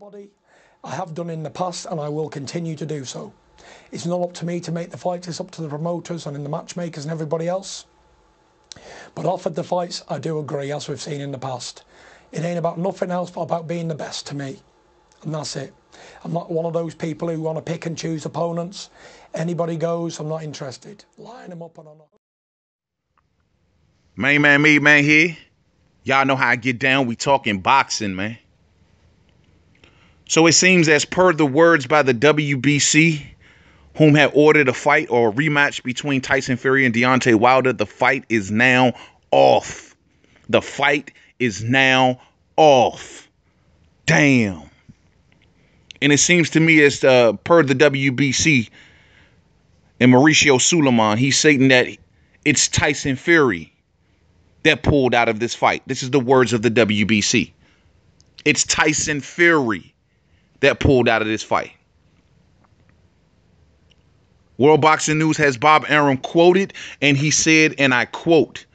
Nobody. I have done in the past and I will continue to do so. It's not up to me to make the fights, it's up to the promoters and the matchmakers and everybody else. But offered the fights, I do agree, as we've seen in the past. It ain't about nothing else but about being the best to me. And that's it. I'm not one of those people who want to pick and choose opponents. Anybody goes, I'm not interested. Line them up and I'm not. Main man, me man here. Y'all know how I get down. We talking boxing, man. So it seems, as per the words by the WBC, whom had ordered a fight or a rematch between Tyson Fury and Deontay Wilder, the fight is now off. The fight is now off. Damn. And it seems to me, as per the WBC and Mauricio Suleiman, he's saying that it's Tyson Fury that pulled out of this fight. This is the words of the WBC. It's Tyson Fury that pulled out of this fight. World Boxing News has Bob Arum quoted, and he said, and I quote,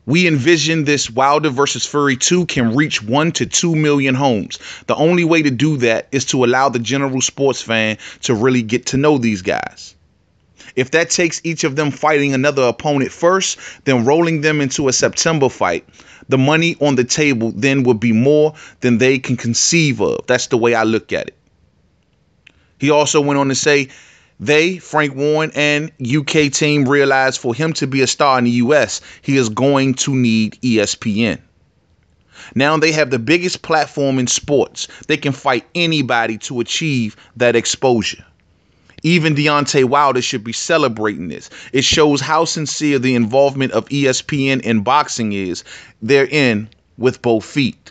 "We envision this Wilder versus Fury 2 can reach 1 to 2 million homes. The only way to do that is to allow the general sports fan to really get to know these guys. If that takes each of them fighting another opponent first, then rolling them into a September fight, the money on the table then would be more than they can conceive of." That's the way I look at it. He also went on to say, they, Frank Warren and UK team, realized for him to be a star in the US, he is going to need ESPN. Now they have the biggest platform in sports. They can fight anybody to achieve that exposure. Even Deontay Wilder should be celebrating this. It shows how sincere the involvement of ESPN in boxing is. They're in with both feet.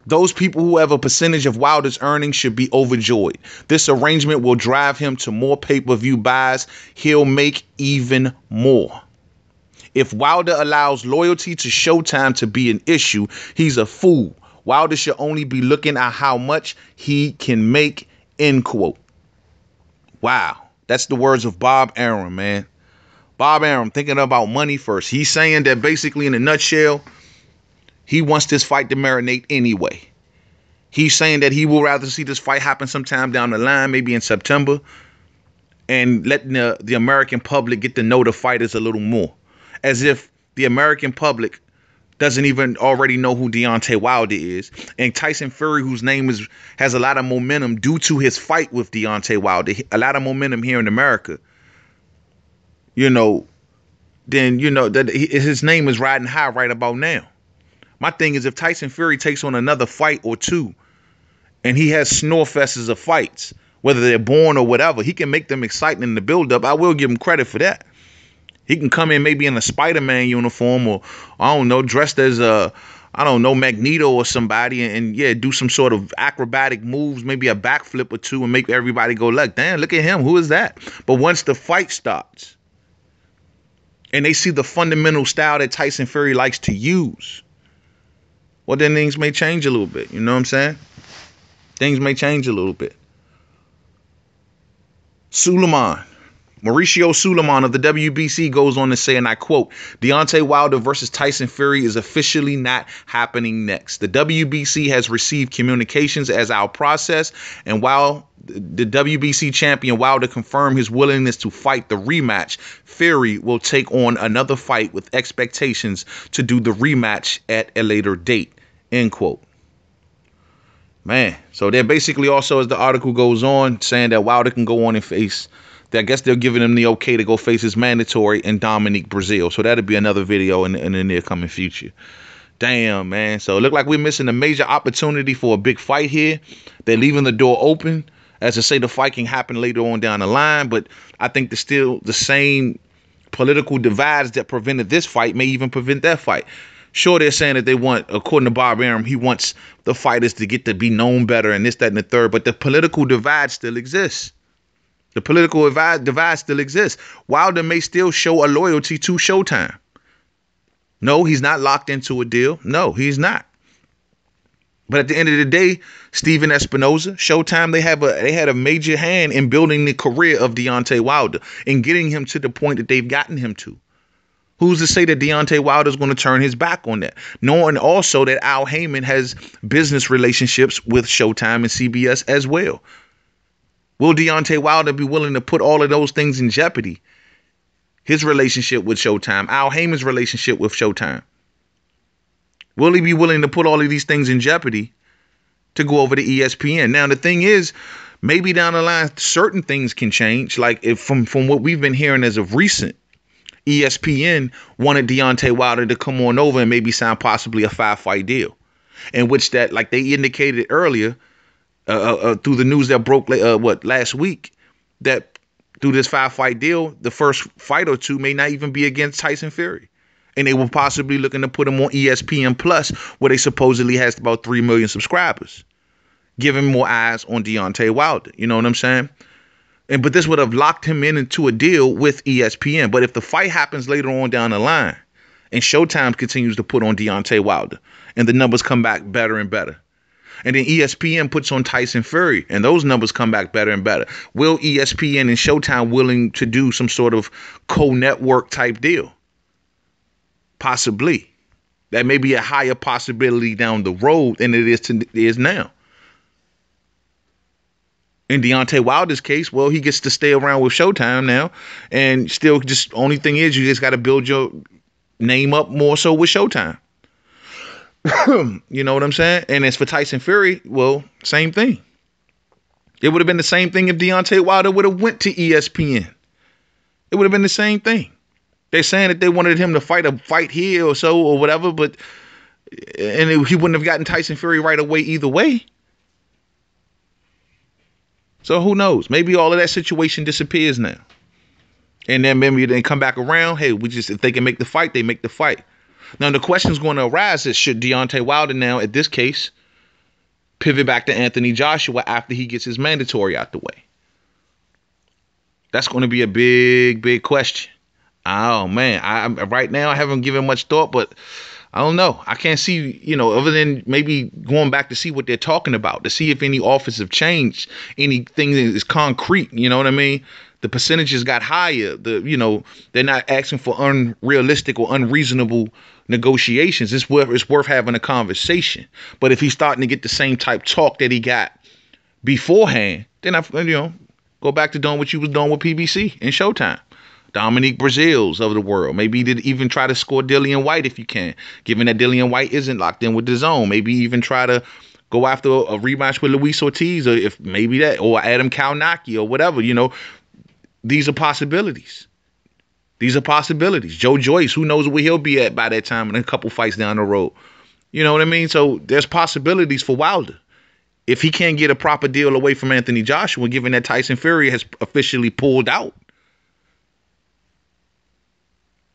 Those people who have a percentage of Wilder's earnings should be overjoyed. This arrangement will drive him to more pay-per-view buys. He'll make even more. If Wilder allows loyalty to Showtime to be an issue, he's a fool. Wilder should only be looking at how much he can make, end quote. Wow, that's the words of Bob Arum, man. Bob Arum thinking about money first. He's saying that basically, in a nutshell, he wants this fight to marinate anyway. He's saying that he will rather see this fight happen sometime down the line, maybe in September, and letting the American public get to know the fighters a little more. As if the American public doesn't even already know who Deontay Wilder is. And Tyson Fury, whose name has a lot of momentum due to his fight with Deontay Wilder, a lot of momentum here in America, then, that his name is riding high right about now. My thing is, if Tyson Fury takes on another fight or two, and he has snorefests of fights, whether they're born or whatever, he can make them exciting in the build-up. I will give him credit for that. He can come in maybe in a Spider-Man uniform, or, I don't know, dressed as Magneto or somebody, and yeah, do some sort of acrobatic moves, maybe a backflip or two, and make everybody go, like, damn, look at him, who is that? But once the fight starts, and they see the fundamental style that Tyson Fury likes to use, well, then things may change a little bit. You know what I'm saying? Things may change a little bit. Mauricio Suleiman of the WBC goes on to say, and I quote, "Deontay Wilder versus Tyson Fury is officially not happening next. The WBC has received communications as our process, and while the WBC champion Wilder confirmed his willingness to fight the rematch, Fury will take on another fight with expectations to do the rematch at a later date," end quote. Man, so they're basically also, as the article goes on, saying that Wilder can go on and face, I guess they're giving him the okay to go face his mandatory in Dominique Brazil. So that'll be another video in the near coming future. Damn, man. So it looked like we're missing a major opportunity for a big fight here. They're leaving the door open, as to say the fight can happen later on down the line. But I think there's still the same political divides that prevented this fight may even prevent that fight. Sure, they're saying that they want, according to Bob Arum, he wants the fighters to get to be known better and this, that, and the third. But the political divide still exists. The political divide still exists. Wilder may still show a loyalty to Showtime. No, he's not locked into a deal. No, he's not. But at the end of the day, Steven Espinoza, Showtime, they had a major hand in building the career of Deontay Wilder and getting him to the point that they've gotten him to. Who's to say that Deontay Wilder is going to turn his back on that? Knowing also that Al Heyman has business relationships with Showtime and CBS as well. Will Deontay Wilder be willing to put all of those things in jeopardy? His relationship with Showtime, Al Heyman's relationship with Showtime. Will he be willing to put all of these things in jeopardy to go over to ESPN? Now, the thing is, maybe down the line, certain things can change. Like if from what we've been hearing as of recent, ESPN wanted Deontay Wilder to come on over and maybe sign possibly a 5-fight deal, in which that, like they indicated earlier, through the news that broke last week, that through this 5-fight deal, the first fight or two may not even be against Tyson Fury, and they were possibly looking to put him on ESPN Plus, where they supposedly has about 3 million subscribers, giving more eyes on Deontay Wilder. You know what I'm saying? But this would have locked him into a deal with ESPN. But if the fight happens later on down the line and Showtime continues to put on Deontay Wilder and the numbers come back better and better, and then ESPN puts on Tyson Fury and those numbers come back better and better, will ESPN and Showtime willing to do some sort of co-network type deal? Possibly. That may be a higher possibility down the road than it is now. In Deontay Wilder's case, well, he gets to stay around with Showtime now, and still, just only thing is, you just got to build your name up more so with Showtime. You know what I'm saying? And as for Tyson Fury, well, same thing. It would have been the same thing if Deontay Wilder would have went to ESPN. It would have been the same thing. They're saying that they wanted him to fight here or so or whatever, but he wouldn't have gotten Tyson Fury right away either way. So who knows? Maybe all of that situation disappears now. And then maybe they come back around. Hey, if they can make the fight, they make the fight. Now the question is going to arise is, should Deontay Wilder now, at this case, pivot back to Anthony Joshua after he gets his mandatory out the way? That's going to be a big, big question. Oh man, right now I haven't given much thought, but I don't know. I can't see, other than maybe going back to see what they're talking about, to see if any offers have changed, anything that is concrete. You know what I mean? The percentages got higher. They're not asking for unrealistic or unreasonable negotiations. It's worth having a conversation. But if he's starting to get the same type talk that he got beforehand, then go back to doing what you was doing with PBC and Showtime. Dominique Brazils of the world. Maybe even try to score Dillian White if you can, given that Dillian White isn't locked in with the zone. Maybe even try to go after a rematch with Luis Ortiz, or if maybe that, or Adam Kalnaki or whatever. These are possibilities. Joe Joyce, who knows where he'll be at by that time in a couple fights down the road. You know what I mean? So there's possibilities for Wilder. If he can't get a proper deal away from Anthony Joshua, given that Tyson Fury has officially pulled out.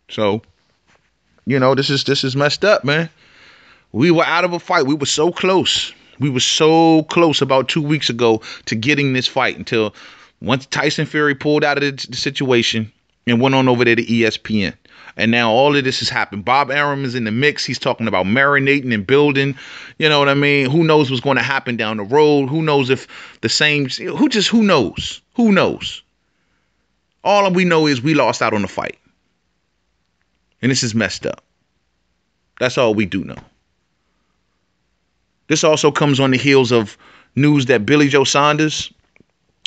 So, this is messed up, man. We were out of a fight. We were so close. About 2 weeks ago to getting this fight, until once Tyson Fury pulled out of the situation and went on over there to ESPN. And now all of this has happened. Bob Arum is in the mix. He's talking about marinating and building. You know what I mean? Who knows what's going to happen down the road? Who knows if the same... Who knows? Who knows? All we know is we lost out on the fight. And this is messed up. That's all we do know. This also comes on the heels of news that Billy Joe Saunders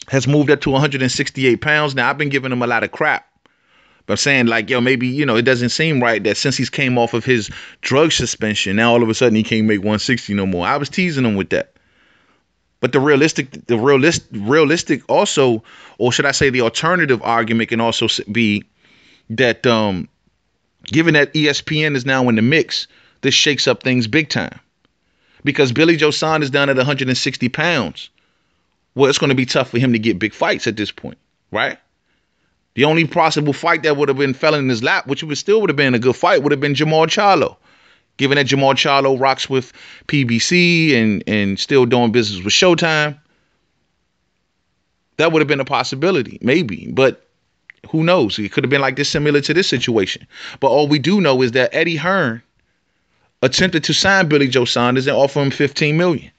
has moved up to 168 pounds. Now, I've been giving him a lot of crap. But I'm saying, maybe, it doesn't seem right that since he's came off of his drug suspension, now all of a sudden he can't make 160 no more. I was teasing him with that. But the realistic also, or should I say the alternative argument can also be that given that ESPN is now in the mix, this shakes up things big time. Because Billy Joe Saunders down at 160 pounds, well, it's going to be tough for him to get big fights at this point, right? The only possible fight that would have been fell in his lap, which would have been a good fight, would have been Jamal Charlo. Given that Jamal Charlo rocks with PBC and still doing business with Showtime, that would have been a possibility, maybe. But who knows? It could have been like this, similar to this situation. But all we do know is that Eddie Hearn attempted to sign Billy Joe Saunders and offer him $15 million.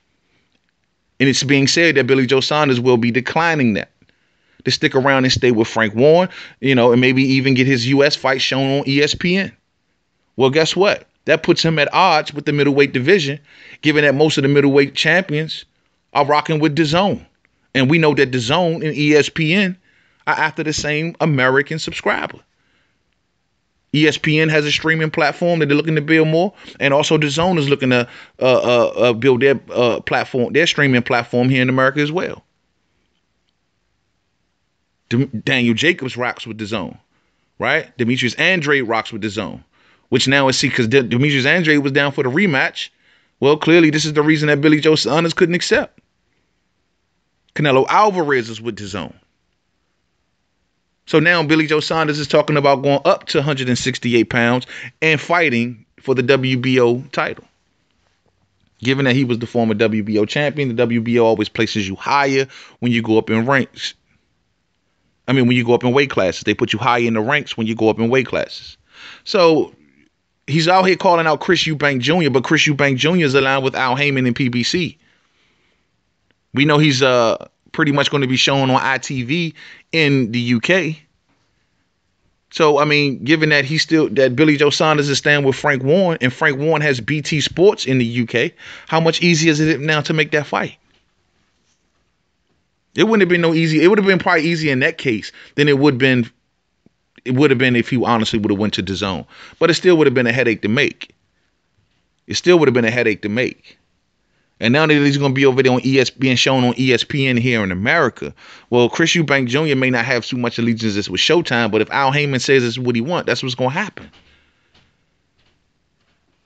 And it's being said that Billy Joe Saunders will be declining that. to stick around and stay with Frank Warren, and maybe even get his U.S. fight shown on ESPN. Well, guess what? That puts him at odds with the middleweight division, given that most of the middleweight champions are rocking with DAZN. And we know that DAZN and ESPN are after the same American subscriber. ESPN has a streaming platform that they're looking to build more, and also DAZN is looking to build their platform, their streaming platform here in America as well. Daniel Jacobs rocks with DAZN, right? Demetrius Andrade rocks with DAZN, which now is because Demetrius Andrade was down for the rematch. Well, clearly this is the reason that Billy Joe Saunders couldn't accept. Canelo Alvarez is with DAZN. So now Billy Joe Saunders is talking about going up to 168 pounds and fighting for the WBO title. Given that he was the former WBO champion, the WBO always places you higher when you go up in ranks. When you go up in weight classes. They put you higher in the ranks when you go up in weight classes. So he's out here calling out Chris Eubank Jr., but Chris Eubank Jr. is aligned with Al Heyman and PBC. We know he's pretty much going to be shown on ITV in the UK. So, given that that Billy Joe Saunders is staying with Frank Warren, and Frank Warren has BT Sports in the UK, how much easier is it now to make that fight? It wouldn't have been no easy. It would have been probably easier in that case than it would have been if he honestly would have went to DAZN. But it still would have been a headache to make. And now that he's going to be over there on being shown on ESPN here in America, well, Chris Eubank Jr. may not have too much allegiance with Showtime, but if Al Heyman says this is what he wants, that's what's going to happen.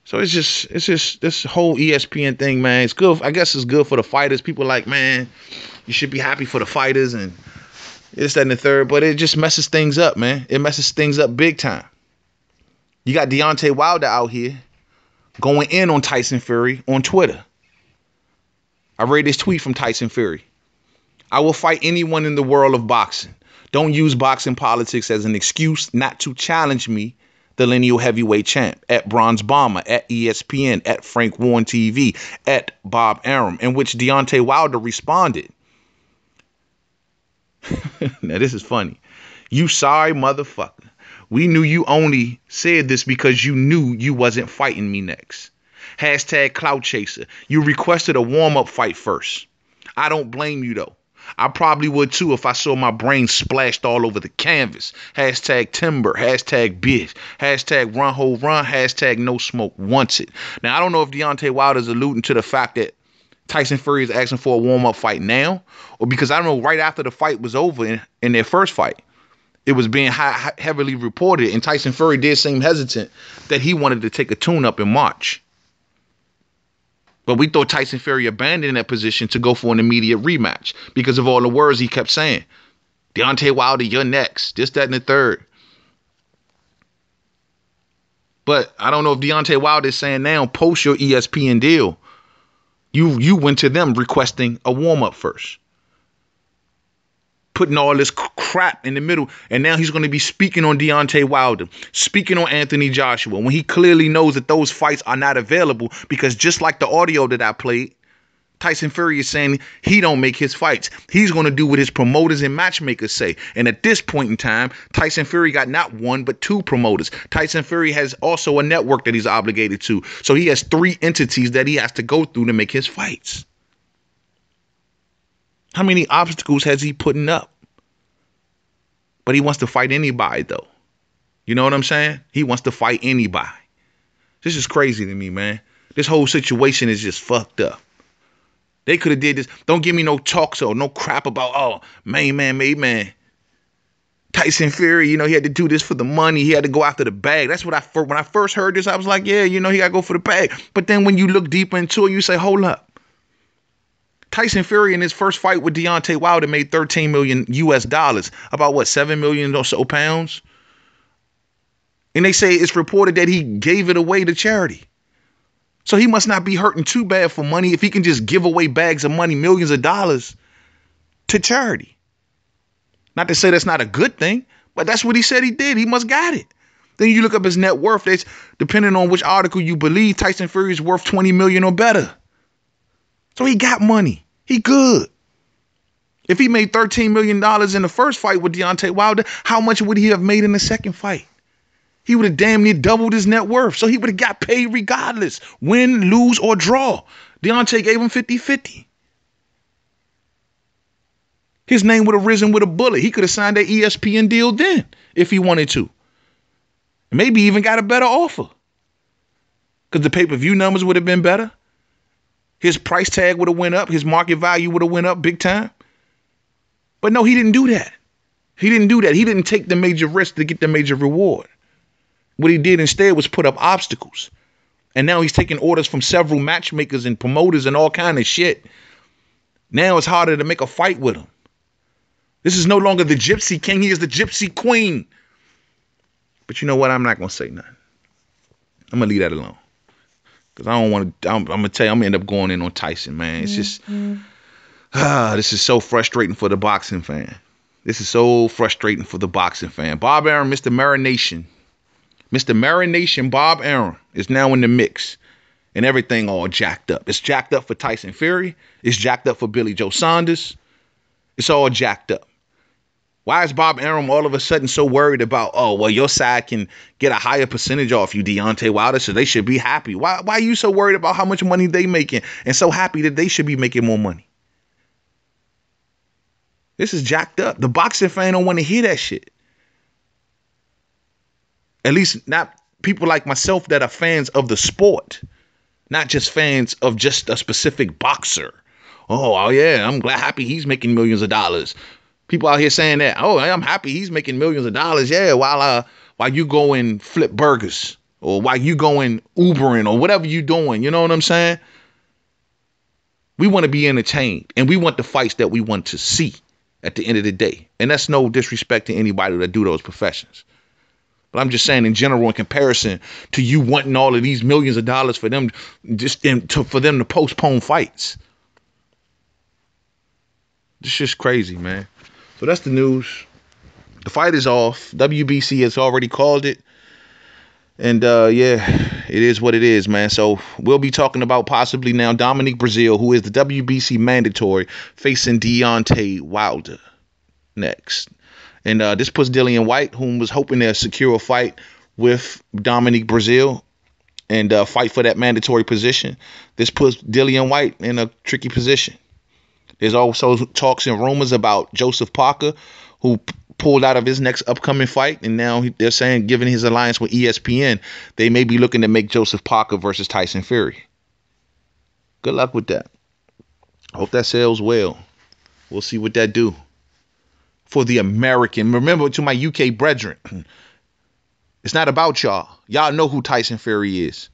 So it's just this whole ESPN thing, man. It's good. I guess it's good for the fighters. People are like, man, you should be happy for the fighters and this, that, and the third. But it just messes things up, man. It messes things up big time. You got Deontay Wilder out here going in on Tyson Fury on Twitter. I read this tweet from Tyson Fury. I will fight anyone in the world of boxing. Don't use boxing politics as an excuse not to challenge me, the lineal heavyweight champ, at Bronze Bomber, at ESPN, at Frank Warren TV, at Bob Arum, in which Deontay Wilder responded. Now, this is funny. You sorry motherfucker. We knew you only said this because you knew you wasn't fighting me next. Hashtag clout chaser. You requested a warm-up fight first. I don't blame you, though. I probably would, too, if I saw my brain splashed all over the canvas. Hashtag timber. Hashtag bitch. Hashtag run, ho, run. Hashtag no smoke wants it. Now, I don't know if Deontay Wilder is alluding to the fact that Tyson Fury is asking for a warm-up fight now, or because I don't know, right after the fight was over in their first fight, it was being heavily reported, and Tyson Fury did seem hesitant that he wanted to take a tune-up in March. But we thought Tyson Fury abandoned that position to go for an immediate rematch because of all the words he kept saying. Deontay Wilder, you're next. This, that, and the third. But I don't know if Deontay Wilder is saying now, post your ESPN deal, you went to them requesting a warm-up first. Putting all this crap in the middle. And now he's going to be speaking on Deontay Wilder, speaking on Anthony Joshua, when he clearly knows that those fights are not available, because just like the audio that I played, Tyson Fury is saying he don't make his fights. He's going to do what his promoters and matchmakers say. And at this point in time, Tyson Fury got not one, but two promoters. Tyson Fury has also a network that he's obligated to. So he has three entities that he has to go through to make his fights. How many obstacles has he putting up? But he wants to fight anybody, though. You know what I'm saying? He wants to fight anybody. This is crazy to me, man. This whole situation is just fucked up. They could have did this. Don't give me no talk or no crap about, oh, main man. Tyson Fury, he had to do this for the money. He had to go after the bag. That's what when I first heard this, I was like, yeah, he got to go for the bag. But then when you look deeper into it, you say, hold up. Tyson Fury in his first fight with Deontay Wilder made $13 million US, about what, 7 million or so pounds. And they say it's reported that he gave it away to charity. So he must not be hurting too bad for money if he can just give away bags of money, millions of dollars to charity. Not to say that's not a good thing, but that's what he said he did. He must got it. Then you look up his net worth. That's depending on which article you believe, Tyson Fury is worth 20 million or better. So he got money. He good. If he made $13 million in the first fight with Deontay Wilder, how much would he have made in the second fight? He would have damn near doubled his net worth. So he would have got paid regardless, win, lose, or draw. Deontay gave him 50-50. His name would have risen with a bullet. He could have signed that ESPN deal then if he wanted to. Maybe even got a better offer. Because the pay-per-view numbers would have been better. His price tag would have went up. His market value would have went up big time. But no, he didn't do that. He didn't do that. He didn't take the major risk to get the major reward. What he did instead was put up obstacles. And now he's taking orders from several matchmakers and promoters and all kind of shit. Now it's harder to make a fight with him. This is no longer the Gypsy King. He is the Gypsy Queen. But you know what? I'm not going to say nothing. I'm going to leave that alone. Because I don't want to, I'm going to tell you, I'm going to end up going in on Tyson, man. It's just, this is so frustrating for the boxing fan. This is so frustrating for the boxing fan. Bob Arum, Mr. Marination. Mr. Marination, Bob Arum is now in the mix. And everything all jacked up. It's jacked up for Tyson Fury. It's jacked up for Billy Joe Saunders. It's all jacked up. Why is Bob Arum all of a sudden so worried about, oh, well, your side can get a higher percentage off you, Deontay Wilder, so they should be happy? Why are you so worried about how much money they making and so happy that they should be making more money? This is jacked up. The boxing fan don't want to hear that shit. At least not people like myself that are fans of the sport, not just fans of just a specific boxer. Oh yeah, I'm happy he's making millions of dollars. People out here saying that, oh, I'm happy he's making millions of dollars. Yeah, while you go and flip burgers or while you going Ubering or whatever you doing. You know what I'm saying? We want to be entertained and we want the fights that we want to see at the end of the day. And that's no disrespect to anybody that do those professions. But I'm just saying in general, in comparison to you wanting all of these millions of dollars for them, for them to postpone fights. It's just crazy, man. So that's the news. The fight is off. WBC has already called it. And yeah, it is what it is, man. So we'll be talking about possibly now Dominic Breazeale, who is the WBC mandatory, facing Deontay Wilder next. And this puts Dillian White, whom was hoping to secure a fight with Dominic Breazeale and fight for that mandatory position. This puts Dillian White in a tricky position. There's also talks and rumors about Joseph Parker, who pulled out of his next upcoming fight. And now they're saying, given his alliance with ESPN, they may be looking to make Joseph Parker versus Tyson Fury. Good luck with that. I hope that sells well. We'll see what that do. For the American, remember, to my UK brethren, it's not about y'all. Y'all know who Tyson Fury is.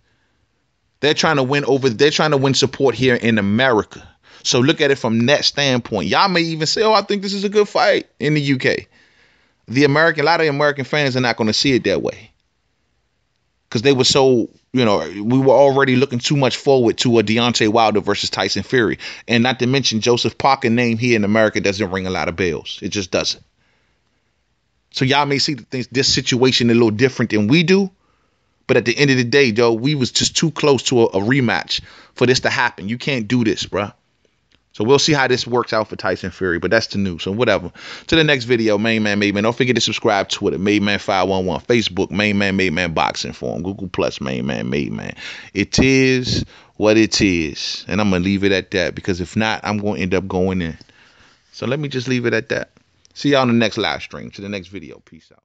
They're trying to win support here in America. So look at it from that standpoint. Y'all may even say, oh, I think this is a good fight in the UK. A lot of the American fans are not going to see it that way. Because they were so, we were already looking too much forward to a Deontay Wilder versus Tyson Fury. And not to mention Joseph Parker name here in America doesn't ring a lot of bells. It just doesn't. So y'all may see this situation a little different than we do. But at the end of the day, though, we was just too close to a rematch for this to happen. You can't do this, bruh. So we'll see how this works out for Tyson Fury, but that's the news. So whatever. To the next video, Main Man, Made Man. Don't forget to subscribe to Twitter, Made Man 511, Facebook, Main Man, Made Man Boxing Forum, Google Plus, Main Man, Made Man. It is what it is, and I'm gonna leave it at that because if not, I'm gonna end up going in. So let me just leave it at that. See y'all in the next live stream. To the next video. Peace out.